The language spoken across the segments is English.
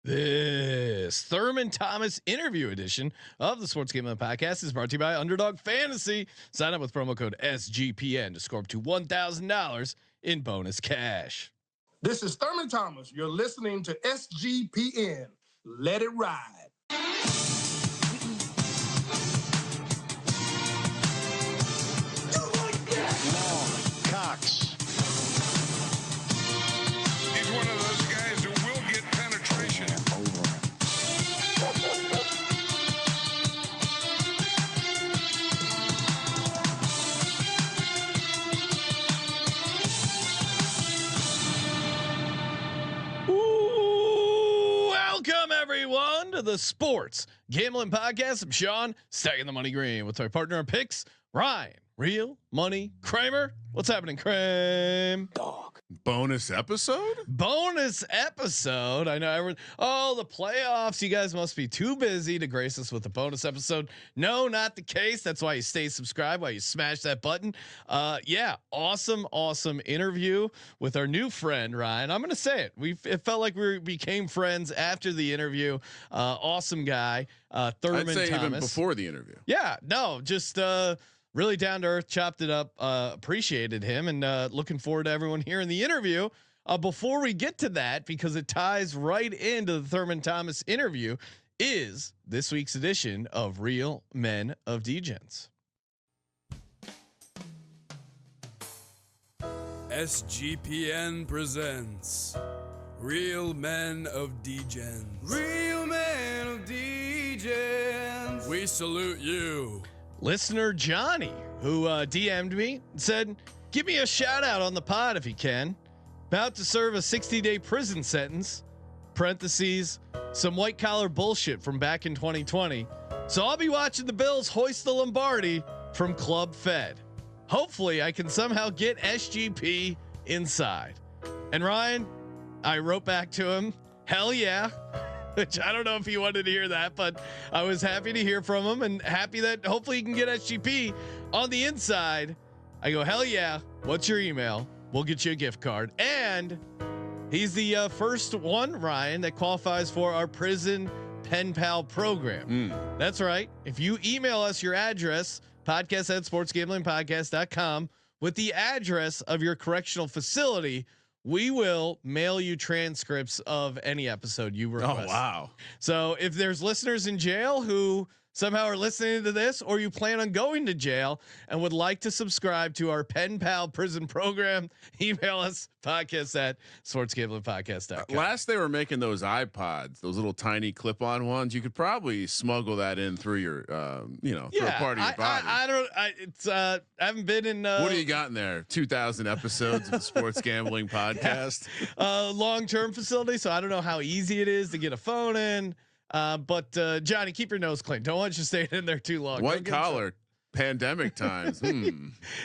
This Thurman Thomas interview edition of the Sports Gambling Podcast is brought to you by Underdog Fantasy. Sign up with promo code SGPN to score up to $1,000 in bonus cash. This is Thurman Thomas. You're listening to SGPN. Let it ride. Long, Cox. He's one of those guys who will get penetration. Welcome everyone to the Sports Gambling Podcast. I'm Sean, stacking the money green with my partner in picks, Ryan, Real Money Kramer. What's happening, Kramer? Dog. Bonus episode? Bonus episode. I know everyone. Oh, the playoffs. You guys must be too busy to grace us with a bonus episode. No, not the case. That's why you stay subscribed, why you smash that button. Yeah, awesome interview with our new friend Ryan. I'm gonna say it. It felt like we became friends after the interview. Awesome guy, Thurman I'd say Thomas. even before the interview. Yeah, no, just really down to earth, chopped it up, appreciated him, and looking forward to everyone hearing the interview. Before we get to that, because it ties right into the Thurman Thomas interview, is this week's edition of Real Men of DEGENS. SGPN presents Real Men of DEGENS. Real Men of DEGENS. We salute you. Listener Johnny, who DM'd me, said, "Give me a shout out on the pod if you can. About to serve a 60-day prison sentence. Parentheses, some white collar bullshit from back in 2020. So I'll be watching the Bills hoist the Lombardi from Club Fed. Hopefully I can somehow get SGP inside." And Ryan, I wrote back to him, "Hell yeah." Which I don't know if he wanted to hear that, but I was happy to hear from him and happy that hopefully he can get SGP on the inside. I go, "Hell yeah. What's your email? We'll get you a gift card." And he's the first one, Ryan, that qualifies for our prison pen pal program. That's right. If you email us your address, podcast@sportsgamblingpodcast.com, with the address of your correctional facility, we will mail you transcripts of any episode you request. Oh, wow. So if there's listeners in jail who somehow are listening to this, or you plan on going to jail and would like to subscribe to our pen pal prison program, email us podcast@sportsgamblingpodcast.com. Last they were making those iPods, those little tiny clip-on ones. You could probably smuggle that in through your, through a part of your body. I haven't been in. What do you got in there? 2,000 episodes of the Sports Gambling Podcast. Long-term facility, so I don't know how easy it is to get a phone in. But Johnny, keep your nose clean. Don't want you staying in there too long. White collar pandemic times.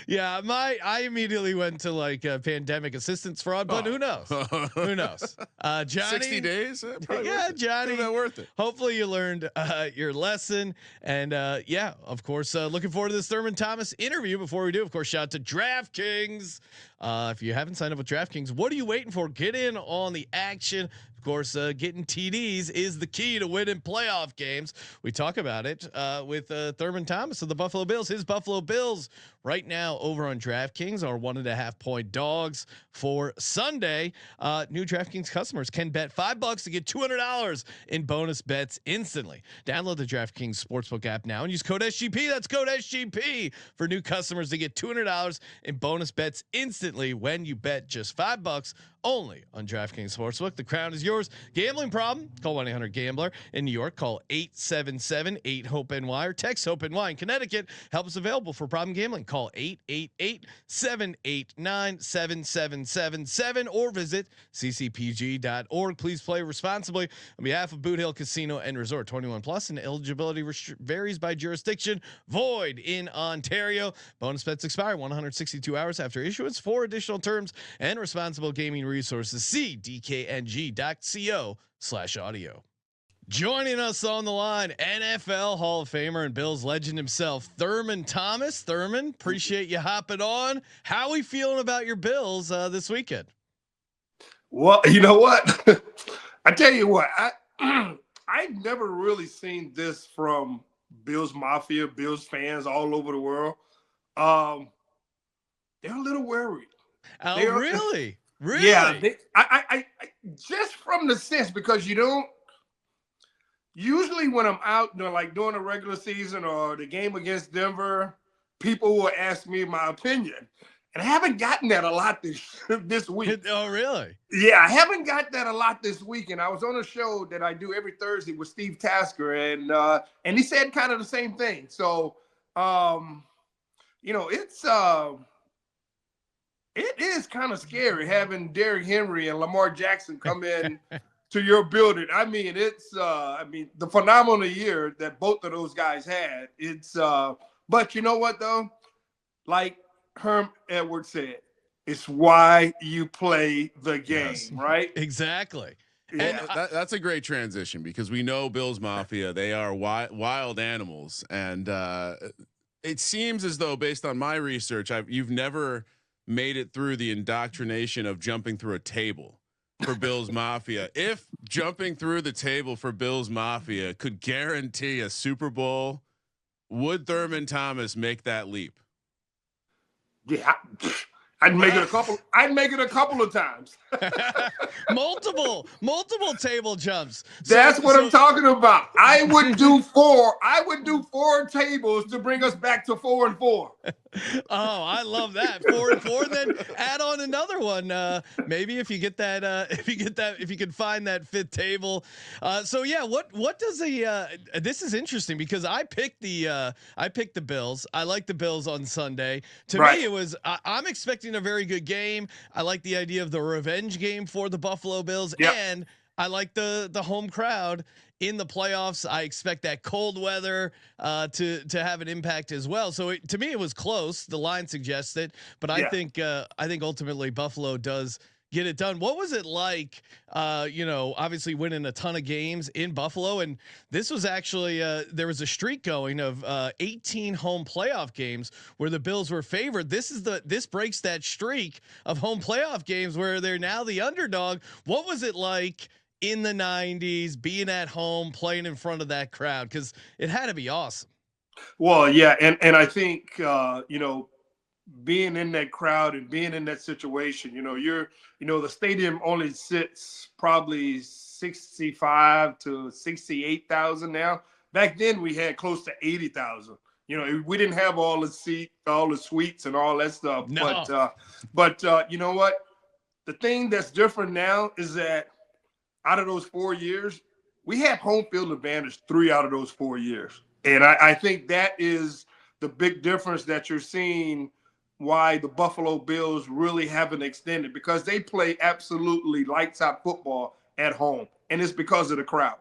Yeah, I immediately went to like pandemic assistance fraud, but who knows? Who knows? Johnny, 60 days. Yeah, Johnny, not worth it. Hopefully you learned your lesson, and yeah, of course, looking forward to this Thurman Thomas interview. Before we do, of course, shout out to DraftKings. If you haven't signed up with DraftKings, what are you waiting for? Get in on the action. Of course, getting TDs is the key to winning playoff games. We talk about it with Thurman Thomas of the Buffalo Bills. His Buffalo Bills right now over on DraftKings are 1.5 point dogs for Sunday. New DraftKings customers can bet $5 to get $200 in bonus bets instantly. Download the DraftKings Sportsbook app now and use code SGP. That's code SGP for new customers to get $200 in bonus bets instantly when you bet just $5 only on DraftKings Sportsbook. The crown is yours. Gambling problem? Call 1-800-GAMBLER. In New York, call 877-8-HOPE-NY or text HOPE-NY. In Connecticut, help is available for problem gambling. Call 888-789-7777 or visit ccpg.org. Please play responsibly. On behalf of Boot Hill Casino and Resort, 21 plus, and eligibility varies by jurisdiction. Void in Ontario. Bonus bets expire 162 hours after issuance. For additional terms and responsible gaming resources, see dkng.co/audio. Joining us on the line, NFL Hall of Famer and Bills legend himself, Thurman Thomas. Thurman, appreciate you hopping on. How are we feeling about your Bills this weekend? Well, you know what? I tell you what, I've never really seen this from Bills Mafia, Bills fans all over the world. Um, they're a little worried. Oh, really? Really? Yeah. I just from the sense, because you don't usually when I'm out, like during the regular season or the game against Denver, people will ask me my opinion. And I haven't gotten that a lot this week. Oh, really? Yeah, I haven't got that a lot this week. And I was on a show that I do every Thursday with Steve Tasker, and he said kind of the same thing. So, it is kind of scary having Derrick Henry and Lamar Jackson come in to your building. I mean, it's the phenomenal year that both of those guys had. But you know what though? Like Herm Edwards said, it's why you play the game, yes. Right? Exactly. Yeah. And that's a great transition, because we know Bills Mafia, they are wild animals. And it seems as though, based on my research, you've never made it through the indoctrination of jumping through a table for Bills Mafia. If jumping through the table for Bills Mafia could guarantee a Super Bowl, would Thurman Thomas make that leap? Yeah, I'd make it a couple. I'd make it a couple of times. multiple table jumps. That's what I'm talking about. I would do 4. I would do 4 tables to bring us back to 4 and 4. Oh, I love that. 4 and 4, then add on another one. Maybe if you get that, if you can find that 5th table. So yeah, what does this is interesting, because I picked the Bills. I like the Bills on Sunday. To me, it was, I'm expecting a very good game. I like the idea of the revenge game for the Buffalo Bills, and I like the home crowd in the playoffs. I expect that cold weather to have an impact as well. So to me, it was close. The line suggests it, but I think ultimately Buffalo does get it done. What was it like, obviously winning a ton of games in Buffalo? And this was actually, there was a streak going of 18 home playoff games where the Bills were favored. This breaks that streak of home playoff games where they're now the underdog. What was it like in the 90s, being at home, playing in front of that crowd? Cause it had to be awesome. Well, yeah. And I think, being in that crowd and being in that situation, the stadium only sits probably 65 to 68,000 now. Back then we had close to 80,000. We didn't have all the suites and all that stuff. No. But you know what? The thing that's different now is that out of those 4 years, we had home field advantage 3 out of those 4 years. And I think that is the big difference that you're seeing, why the Buffalo Bills really haven't extended, because they play absolutely lights out football at home. And it's because of the crowd.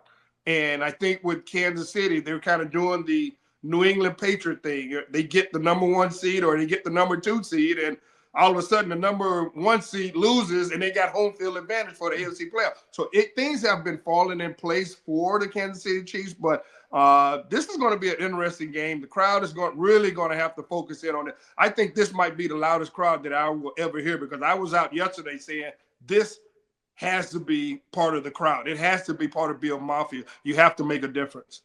And I think with Kansas City, they're kind of doing the New England Patriot thing. They get the number 1 seed or they get the number 2 seed, and all of a sudden the number 1 seed loses and they got home field advantage for the AFC playoff. So things have been falling in place for the Kansas City Chiefs, but this is going to be an interesting game. The crowd is really going to have to focus in on it. I think this might be the loudest crowd that I will ever hear, because I was out yesterday saying this has to be part of the crowd. It has to be part of Bill Mafia. You have to make a difference.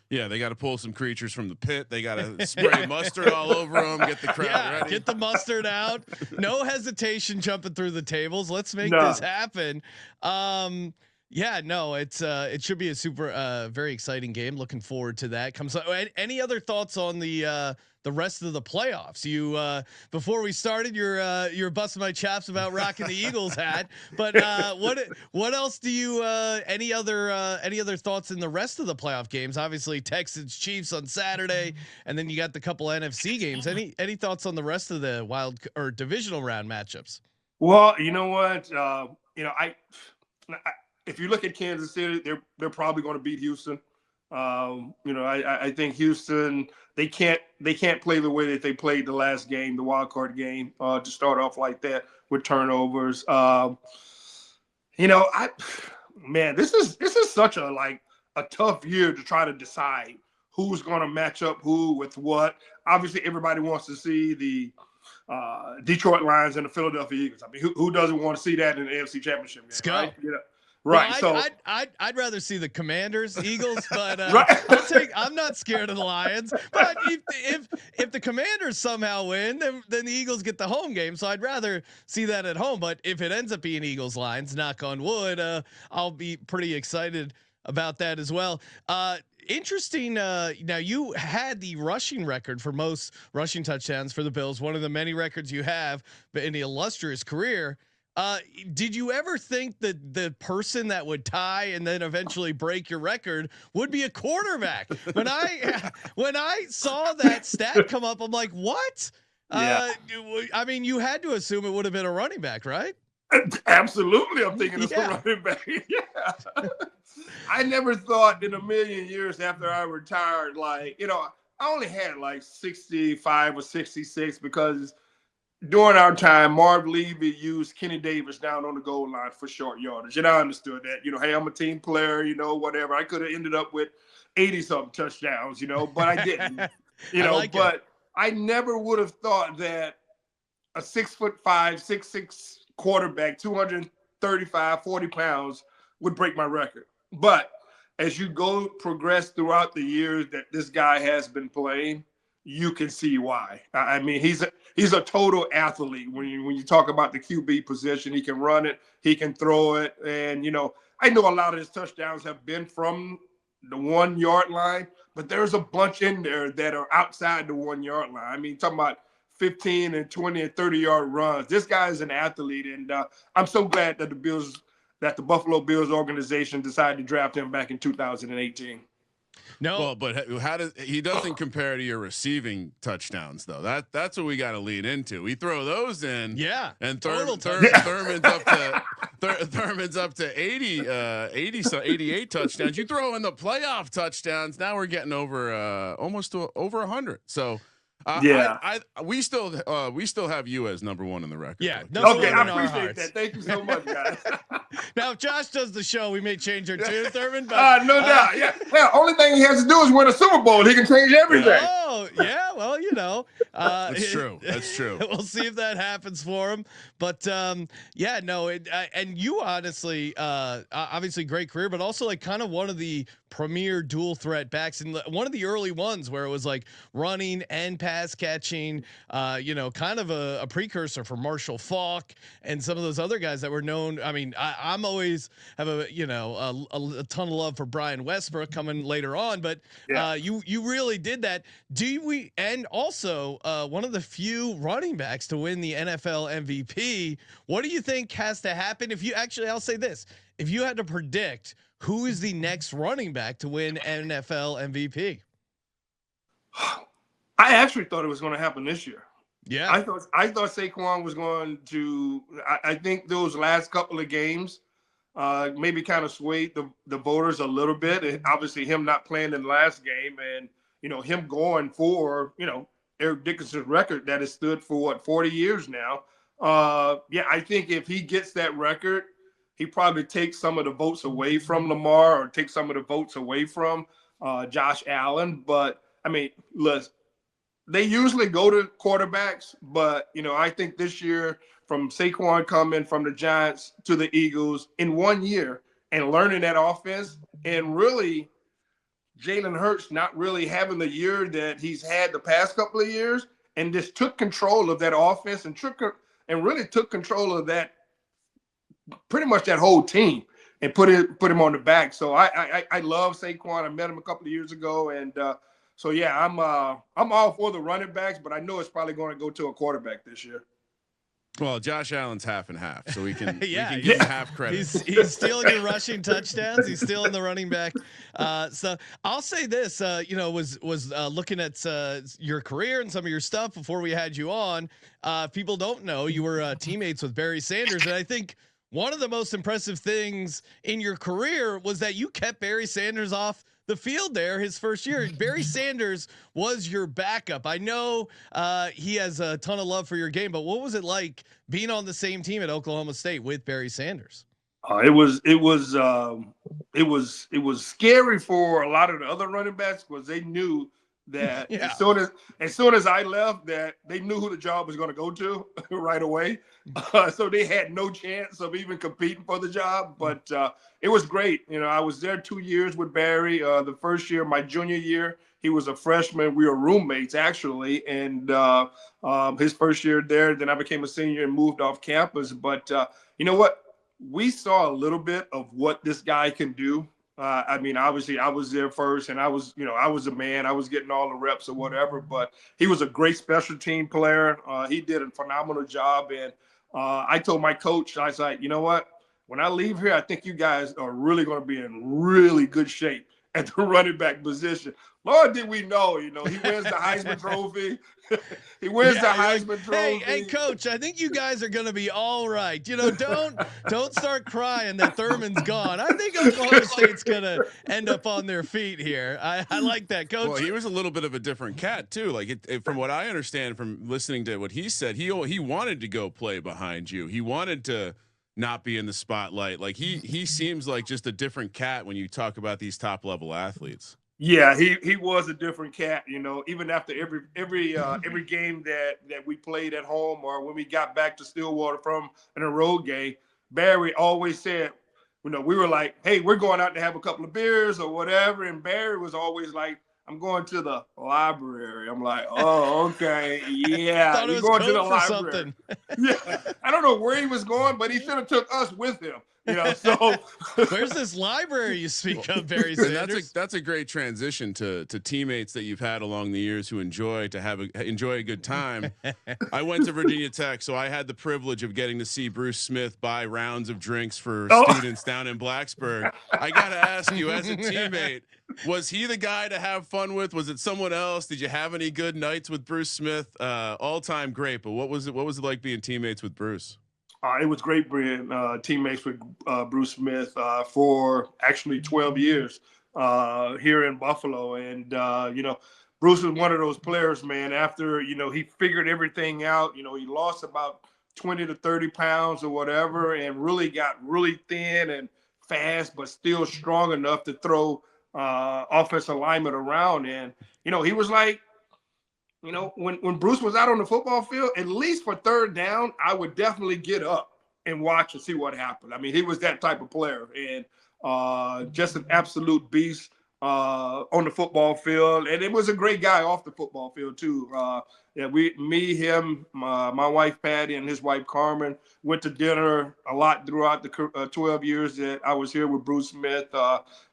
Yeah, they got to pull some creatures from the pit. They got to spray mustard all over them, get the crowd ready. Get the mustard out. No hesitation jumping through the tables. Let's make this happen. It should be a super very exciting game. Looking forward to that. Any other thoughts on the rest of the playoffs? You before we started, you're busting my chops about rocking the Eagles hat, but what else do you any other thoughts in the rest of the playoff games? Obviously Texans Chiefs on Saturday, and then you got the couple NFC games. Any thoughts on the rest of the wild or divisional round matchups? Well, you know what, if you look at Kansas City, they're probably going to beat Houston. I think Houston, they can't play the way that they played the last game, the wild card game, to start off like that with turnovers. This is such a tough year to try to decide who's going to match up who with what. Obviously, everybody wants to see the Detroit Lions and the Philadelphia Eagles. I mean, who doesn't want to see that in the AFC Championship game? Let's go. Right? Right. Well, So I'd rather see the Commanders, Eagles, but right. I'm not scared of the Lions. But if the Commanders somehow win, then the Eagles get the home game. So I'd rather see that at home. But if it ends up being Eagles Lions, knock on wood, I'll be pretty excited about that as well. Interesting. Now you had the rushing record for most rushing touchdowns for the Bills, one of the many records you have in the illustrious career. Did you ever think that the person that would tie and then eventually break your record would be a quarterback? When I saw that stat come up, I'm like, what? Yeah. I mean, you had to assume it would have been a running back, right? Absolutely, I'm thinking it's Yeah. the running back. Yeah. I never thought in a million years after I retired, like, I only had like 65 or 66 because during our time, Marv Levy used Kenny Davis down on the goal line for short yardage. And I understood that, hey, I'm a team player, whatever. I could have ended up with 80-something touchdowns, but I didn't, but I never would have thought that a 6'5", 6'6" quarterback, 235, 40 pounds would break my record. But as you progress throughout the years that this guy has been playing, you can see why. I mean, he's a total athlete. When you talk about the QB position, he can run it, he can throw it, and I know a lot of his touchdowns have been from the 1 yard line, but there's a bunch in there that are outside the 1 yard line. I mean, talking about 15 and 20 and 30-yard runs. This guy is an athlete, and I'm so glad that the Buffalo Bills organization decided to draft him back in 2018. No, well, but how does he doesn't compare to your receiving touchdowns though? That's what we got to lean into. We throw those in, yeah, and Thurman's up to 88 touchdowns. You throw in the playoff touchdowns. Now we're getting over almost over 100. So. We still have you as number one in the record. Yeah. Okay, I appreciate that. Thank you so much, guys. Now, if Josh does the show, we may change our tune, Thurman. But no doubt. Yeah. Well, only thing he has to do is win a Super Bowl. He can change everything. Oh, yeah. Well, that's true. That's true. We'll see if that happens for him. But yeah, no. And you honestly, obviously, great career, but also like kind of one of the premier dual threat backs and one of the early ones where it was like running and pass catching. Kind of a precursor for Marshall Faulk and some of those other guys that were known. I mean, I'm always have a ton of love for Brian Westbrook coming later on, but you really did that. And also one of the few running backs to win the NFL MVP. What do you think has to happen? I'll say this: if you had to predict who is the next running back to win NFL MVP? I actually thought it was going to happen this year. Yeah, I thought Saquon was going to. I think those last couple of games maybe kind of swayed the voters a little bit. And obviously, him not playing in the last game, and him going for Eric Dickerson's record that has stood for 40 years now. I think if he gets that record, he probably takes some of the votes away from Lamar or takes some of the votes away from Josh Allen. But I mean, listen, they usually go to quarterbacks, but I think this year from Saquon coming from the Giants to the Eagles in 1 year and learning that offense, and really Jalen Hurts not really having the year that he's had the past couple of years, and just took control of that offense and really took control of that, pretty much that whole team, and put him on the back. So I love Saquon. I met him a couple of years ago, and so yeah, I'm all for the running backs, but I know it's probably going to go to a quarterback this year. Well, Josh Allen's half and half, so we can give him half credit. He's stealing your rushing touchdowns. He's stealing the running back. So I'll say this, was looking at your career and some of your stuff before we had you on. People don't know you were teammates with Barry Sanders, and I think one of the most impressive things in your career was that you kept Barry Sanders off the field there his first year. Barry Sanders was your backup. I know he has a ton of love for your game, but what was it like being on the same team at Oklahoma State with Barry Sanders? It was scary for a lot of the other running backs because they knew that Yeah. as soon as I left, that they knew who the job was going to go to right away. So they had no chance of even competing for the job. But it was great. You know, I was there 2 years with Barry. The first year, my junior year, he was a freshman. We were roommates actually, and his first year there. Then I became a senior and moved off campus. But you know what? We saw a little bit of what this guy can do. I mean, obviously, I was there first, and I was a man. I was getting all the reps or whatever. But he was a great special team player. He did a phenomenal job, and I told my coach, I was like, you know what? When I leave here, I think you guys are really going to be in really good shape at the running back position. Lord, did we know? You know, he wins the Heisman Trophy. He wins the Heisman Trophy. Hey, coach, I think you guys are going to be all right. You know, don't start crying that Thurman's gone. I think Oklahoma State's going to end up on their feet here. I like that, coach. Well, he was a little bit of a different cat too. Like from what I understand from listening to what he said, he wanted to go play behind you. He wanted to not be in the spotlight. Like he seems like just a different cat when you talk about these top level athletes. Yeah, he was a different cat, you know. Even after every game that we played at home, or when we got back to Stillwater from a road game, Barry always said, you know, we were like, hey, we're going out to have a couple of beers or whatever, and Barry was always like, I'm going to the library. I'm like, oh, okay, yeah, you're going to the library. Yeah, I don't know where he was going, but he should have took us with him. You know, so where's this library you speak of, Barry Sanders? That's a great transition to teammates that you've had along the years who enjoy a good time. I went to Virginia Tech, so I had the privilege of getting to see Bruce Smith buy rounds of drinks for students down in Blacksburg. I gotta ask you, as a teammate, was he the guy to have fun with? Was it someone else? Did you have any good nights with Bruce Smith? All time great, but what was it like being teammates with Bruce? It was great being teammates with Bruce Smith for actually 12 years here in Buffalo. And, you know, Bruce was one of those players, man, after, you know, he figured everything out. You know, he lost about 20 to 30 pounds or whatever and really got really thin and fast, but still strong enough to throw offensive linemen around. And, you know, he was like, you know, when Bruce was out on the football field, at least for third down, I would definitely get up and watch and see what happened. I mean, he was that type of player, and just an absolute beast on the football field. And it was a great guy off the football field too. Yeah, him, my wife Patty, and his wife Carmen went to dinner a lot throughout the 12 years that I was here with Bruce Smith.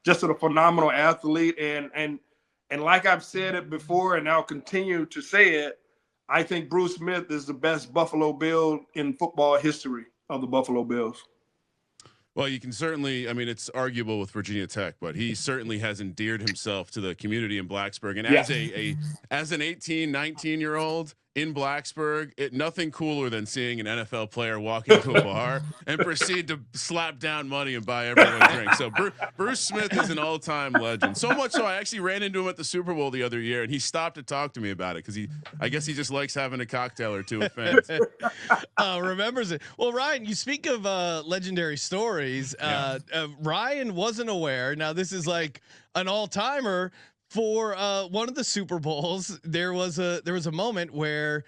Just a phenomenal athlete, and like I've said it before, and I'll continue to say it, I think Bruce Smith is the best Buffalo Bill in football history of the Buffalo Bills. Well, you can certainly, I mean, it's arguable with Virginia Tech, but he certainly has endeared himself to the community in Blacksburg. And as an 18, 19-year-old in Blacksburg, nothing cooler than seeing an NFL player walk into a bar and proceed to slap down money and buy everyone a drink. So Bruce Smith is an all-time legend. So much so I actually ran into him at the Super Bowl the other year, and he stopped to talk to me about it because I guess he just likes having a cocktail or two with fans. Remembers it. Well, Ryan, you speak of legendary stories. Ryan wasn't aware. Now this is like an all-timer. For one of the Super Bowls, there was a moment where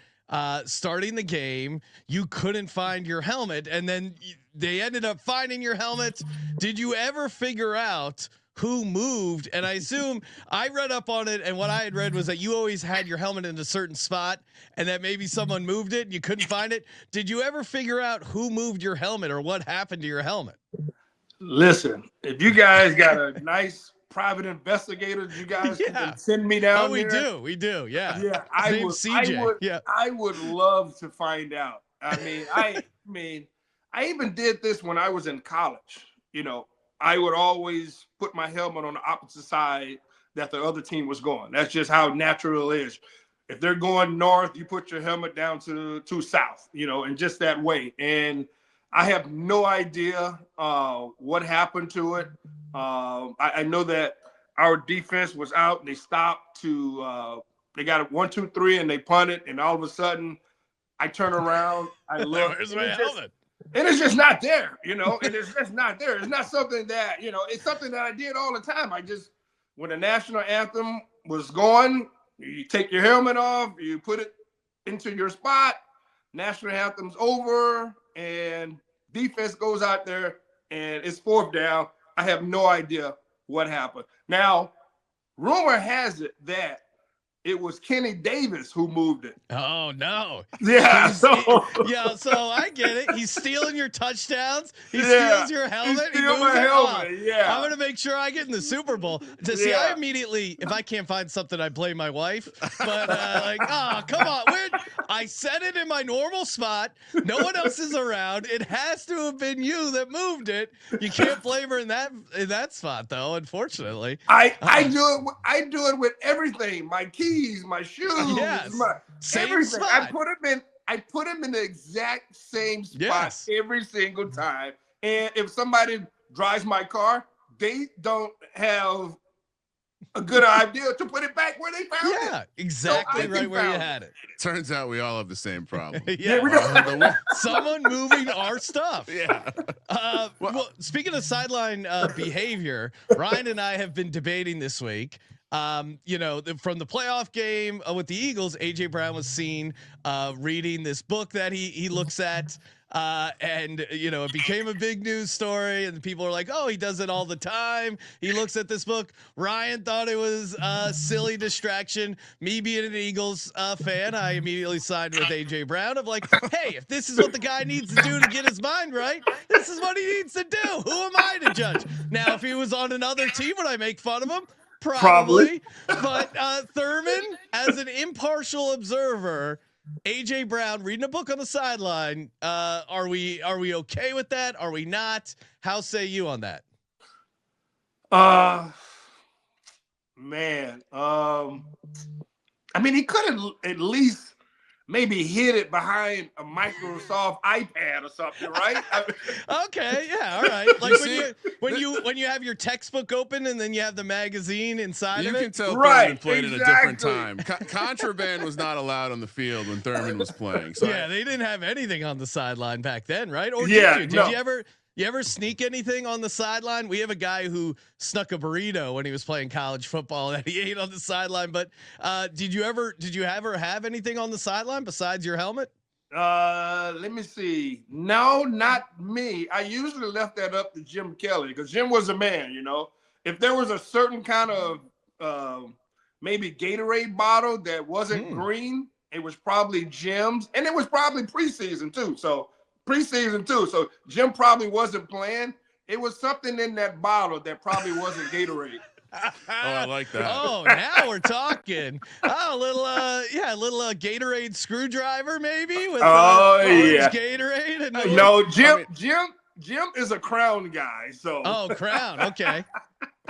starting the game, you couldn't find your helmet, and then they ended up finding your helmet. Did you ever figure out who moved? And I assume I read up on it, and what I had read was that you always had your helmet in a certain spot, and that maybe someone moved it and you couldn't find it. Did you ever figure out who moved your helmet or what happened to your helmet? Listen, if you guys got a nice private investigators, you guys can send me down. We do. Yeah. I would love to find out. I even did this when I was in college. You know, I would always put my helmet on the opposite side that the other team was going. That's just how natural it is. If they're going north, you put your helmet down to south, you know, and just that way. And I have no idea what happened to it. I know that our defense was out and they stopped to they got it 1, 2, 3 and they punted, and all of a sudden I turn around, I look, where's my helmet? And it's just not there, you know, and it's just not there. It's not something that, you know, it's something that I did all the time. When the national anthem was going, You take your helmet off, you put it into your spot, national anthem's over, and defense goes out there, and it's 4th down. I have no idea what happened. Now, rumor has it that it was Kenny Davis who moved it. Oh no. Yeah. So I get it. He's stealing your touchdowns. He Yeah, steals your helmet. he steals my moves it. helmet, Oh, yeah. I'm gonna make sure I get in the Super Bowl. To see, I immediately, if I can't find something, I blame my wife. But come on. I set it in my normal spot. No one else is around. It has to have been you that moved it. You can't blame her in that spot, though. Unfortunately, I do it with everything. My keys, my shoes, same everything. spot. I put them in the exact same spot Yes. every single time. And if somebody drives my car, they don't have a good idea to put it back where they found it. Yeah, exactly So right where you found had it. Turns out we all have the same problem. Yeah, we don't. someone moving our stuff. Yeah. Well, speaking of sideline behavior, Ryan and I have been debating this week. From the playoff game with the Eagles, AJ Brown was seen reading this book that he looks at. And it became a big news story, and people are like, "Oh, he does it all the time. He looks at this book." Ryan thought it was a silly distraction. Me being an Eagles fan, I immediately sided with AJ Brown of like, "Hey, if this is what the guy needs to do to get his mind right, this is what he needs to do. Who am I to judge?" Now, if he was on another team, would I make fun of him? Probably. But Thurman, as an impartial observer, AJ Brown reading a book on the sideline. Are we okay with that? Are we not? How say you on that? Man. I mean, he could have at least maybe hid it behind a Microsoft iPad or something, right? Okay, yeah, all right. Like when you have your textbook open and then you have the magazine inside of it. You can tell Right, Thurman played at a different time. Contraband was not allowed on the field when Thurman was playing. So yeah, they didn't have anything on the sideline back then, right? Or Yeah, did no. you ever sneak anything on the sideline? We have a guy who snuck a burrito when he was playing college football that he ate on the sideline. But did you ever have anything on the sideline besides your helmet? Let me see. No, not me. I usually left that up to Jim Kelly because Jim was a man, If there was a certain kind of maybe Gatorade bottle that wasn't green, it was probably Jim's, and it was probably preseason too. So Jim probably wasn't playing. It was something in that bottle that probably wasn't Gatorade. Oh, I like that. Oh, now we're talking. Oh, a little Gatorade screwdriver maybe with orange Gatorade. And No, Jim is a Crown guy. So Crown. Okay.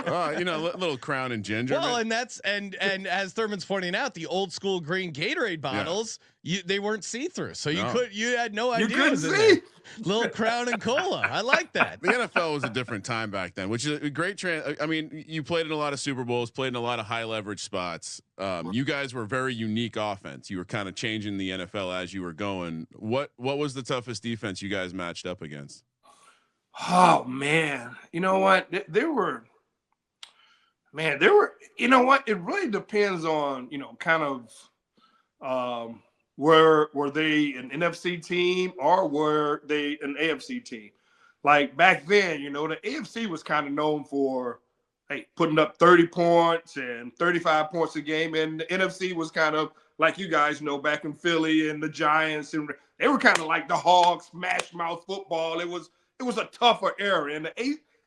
Little Crown and ginger. Well, and that's and as Thurman's pointing out, the old school green Gatorade bottles, they weren't see through, so you had no idea. You couldn't see. There. Little Crown and Cola. I like that. The NFL was a different time back then, which is a great I mean, you played in a lot of Super Bowls, played in a lot of high leverage spots. You guys were very unique offense. You were kind of changing the NFL as you were going. What was the toughest defense you guys matched up against? Oh man, you know what? There were. You know what? It really depends on, kind of were they an NFC team or were they an AFC team? Like back then, the AFC was kind of known for putting up 30 points and 35 points a game, and the NFC was kind of like you guys know back in Philly and the Giants, and they were kind of like the Hogs, smash mouth football. It was a tougher era,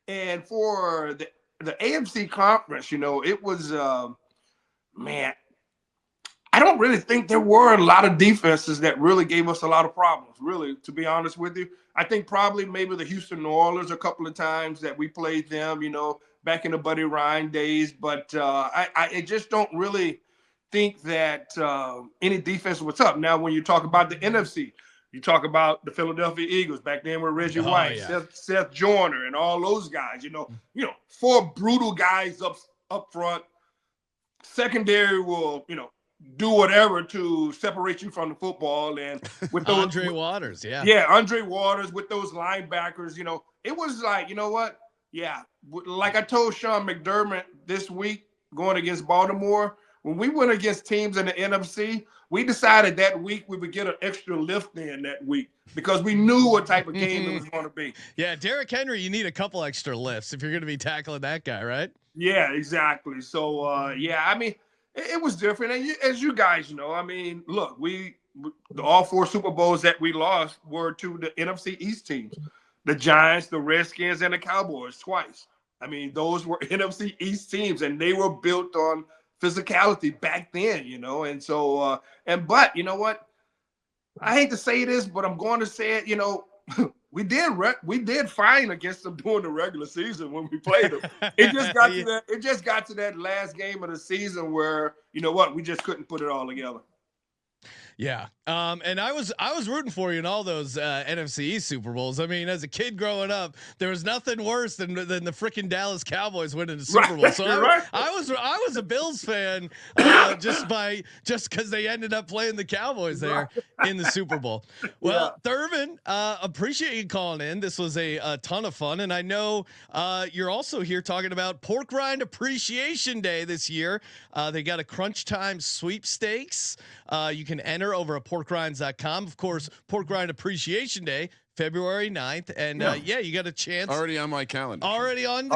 and for the AFC conference, it was, man, I don't really think there were a lot of defenses that really gave us a lot of problems, really, to be honest with you. I think probably maybe the Houston Oilers a couple of times that we played them, back in the Buddy Rind days. But I just don't really think that any defense was tough. Now, when you talk about the NFC, you talk about the Philadelphia Eagles back then with Reggie White, yeah. Seth Joyner, and all those guys. Four brutal guys up front. Secondary will, do whatever to separate you from the football. And with those Andre Waters, Andre Waters with those linebackers, it was like, you know what? Yeah, like I told Sean McDermott this week going against Baltimore, when we went against teams in the NFC, we decided that week we would get an extra lift in that week because we knew what type of game it was going to be. Yeah, Derrick Henry, you need a couple extra lifts if you're going to be tackling that guy, right? Yeah, exactly. So, yeah, I mean, it was different. And as you guys know, I mean, look, all 4 Super Bowls that we lost were to the NFC East teams, the Giants, the Redskins, and the Cowboys twice. I mean, those were NFC East teams, and they were built on physicality back then, And so, but you know what? I hate to say this, but I'm going to say it. We did fine against them during the regular season when we played them. It just got to that. It just got to that last game of the season where we just couldn't put it all together. Yeah. And I was rooting for you in all those NFC East Super Bowls. I mean, as a kid growing up, there was nothing worse than the freaking Dallas Cowboys winning the Super Bowl. So I was a Bills fan just because they ended up playing the Cowboys there in the Super Bowl. Well, Thurman, appreciate you calling in. This was a ton of fun, and I know you're also here talking about Pork Rind Appreciation Day this year. They got a Crunch Time sweepstakes. You can enter over at porkrinds.com. Of course, Pork Rind Appreciation Day, February 9th. And you got a chance. Already on my calendar. Already on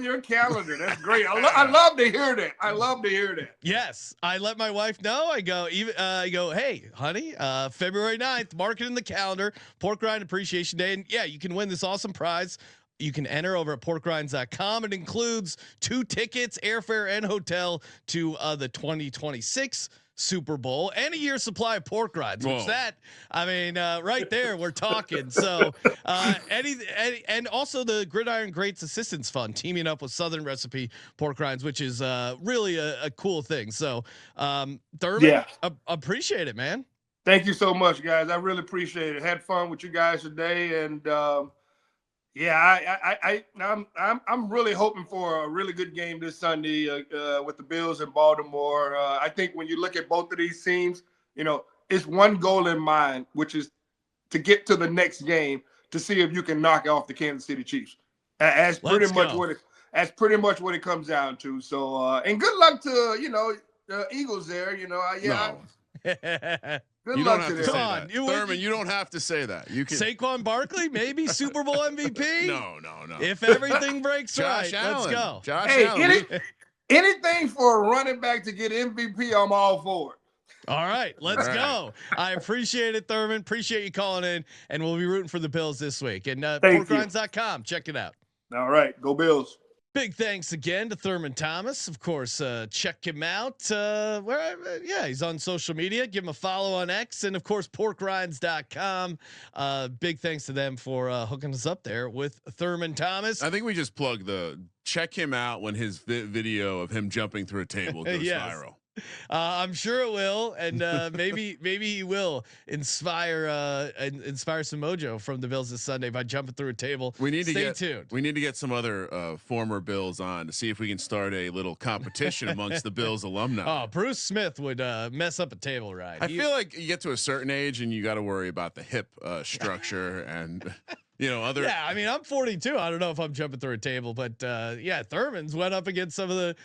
your calendar. That's great. I love to hear that. I love to hear that. Yes. I let my wife know. I go, hey, honey, February 9th, mark it in the calendar, Pork Rind Appreciation Day. And you can win this awesome prize. You can enter over at porkrinds.com. It includes 2 tickets, airfare, and hotel to the 2026 Super Bowl and a year's supply of pork rinds. Which right there we're talking. So and also the Gridiron Greats Assistance Fund teaming up with Southern Recipe Pork Rinds, which is really a cool thing. So Thurman, appreciate it, man. Thank you so much, guys. I really appreciate it. Had fun with you guys today, and I'm really hoping for a really good game this Sunday with the Bills in Baltimore. I think when you look at both of these teams, it's one goal in mind, which is to get to the next game to see if you can knock off the Kansas City Chiefs. That's pretty much what it comes down to. So, and good luck to the Eagles there. Good luck to them. Come on, Thurman. You don't have to say that. You can. Saquon Barkley, maybe Super Bowl MVP. No. If everything breaks right, Allen. let's go. Josh Allen. Anything for a running back to get MVP, I'm all for it. All right, let's go. I appreciate it, Thurman. Appreciate you calling in, and we'll be rooting for the Bills this week. And porkrinds.com, check it out. All right, go Bills. Big thanks again to Thurman Thomas. Of course, check him out. He's on social media. Give him a follow on X, and of course, porkrinds.com. Big thanks to them for hooking us up there with Thurman Thomas. I think we just plug check him out when his video of him jumping through a table goes viral. I'm sure it will, and maybe he will inspire some mojo from the Bills this Sunday by jumping through a table. Stay tuned. We need to get some other former Bills on to see if we can start a little competition amongst the Bills alumni. Oh, Bruce Smith would mess up a table ride. I feel like you get to a certain age and you got to worry about the hip structure and. Other. Yeah, I mean, I'm 42. I don't know if I'm jumping through a table, but Thurman's went up against some of the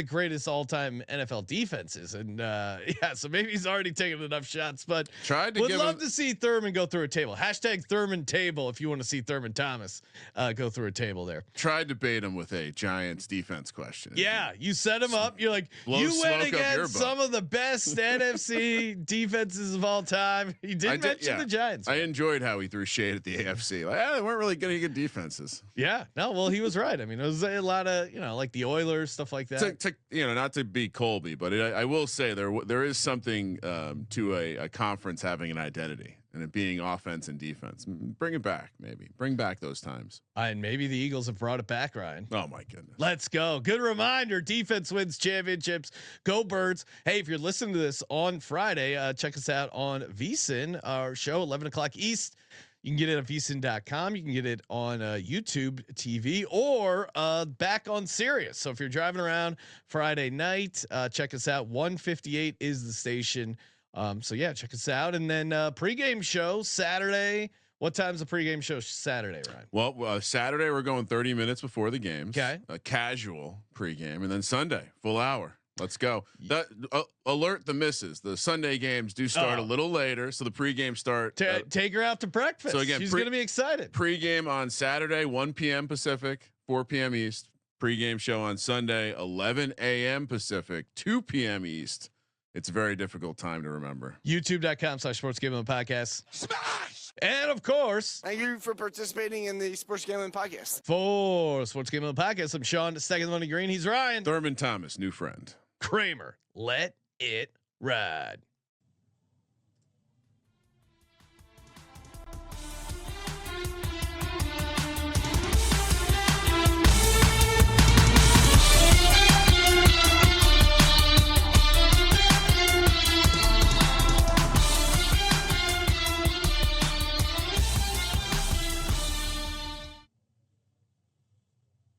greatest all-time NFL defenses, and so maybe he's already taken enough shots. But would love to see Thurman go through a table. Hashtag Thurman table if you want to see Thurman Thomas go through a table there. Tried to bait him with a Giants defense question. Yeah, you set him up. You're like, you went against some of the best NFC defenses of all time. He didn't mention the Giants. I enjoyed how he threw shade at the AFC. Like, they weren't really getting good defenses. Yeah, no, well, he was right. I mean, it was a lot of like the Oilers, stuff like that. Not to be Colby, but I will say there is something to a conference having an identity and it being offense and defense. Bring it back, maybe bring back those times. And maybe the Eagles have brought it back, Ryan. Oh my goodness. Let's go. Good reminder. Defense wins championships. Go Birds. Hey, if you're listening to this on Friday, check us out on VSiN, our show, 11 o'clock East. You can get it at vsin.com. You can get it on YouTube TV or back on Sirius. So if you're driving around Friday night, check us out. 158 is the station. Check us out. And then pregame show Saturday. What time's the pregame show Saturday, Ryan? Well, Saturday we're going 30 minutes before the games. Okay. A casual pregame, and then Sunday full hour. Let's go. That alert the misses. The Sunday games do start a little later, so the pregame start. Take her out to breakfast. So again, she's going to be excited. Pregame on Saturday, 1 p.m. Pacific, 4 p.m. East. Pregame show on Sunday, 11 a.m. Pacific, 2 p.m. East. It's a very difficult time to remember. YouTube.com/Sports Gambling Podcast. Smash! And of course, thank you for participating in the Sports Gambling Podcast. For Sports Gambling Podcast, I'm Sean, second money green. He's Ryan. Thurman Thomas, new friend. Kramer, let it ride.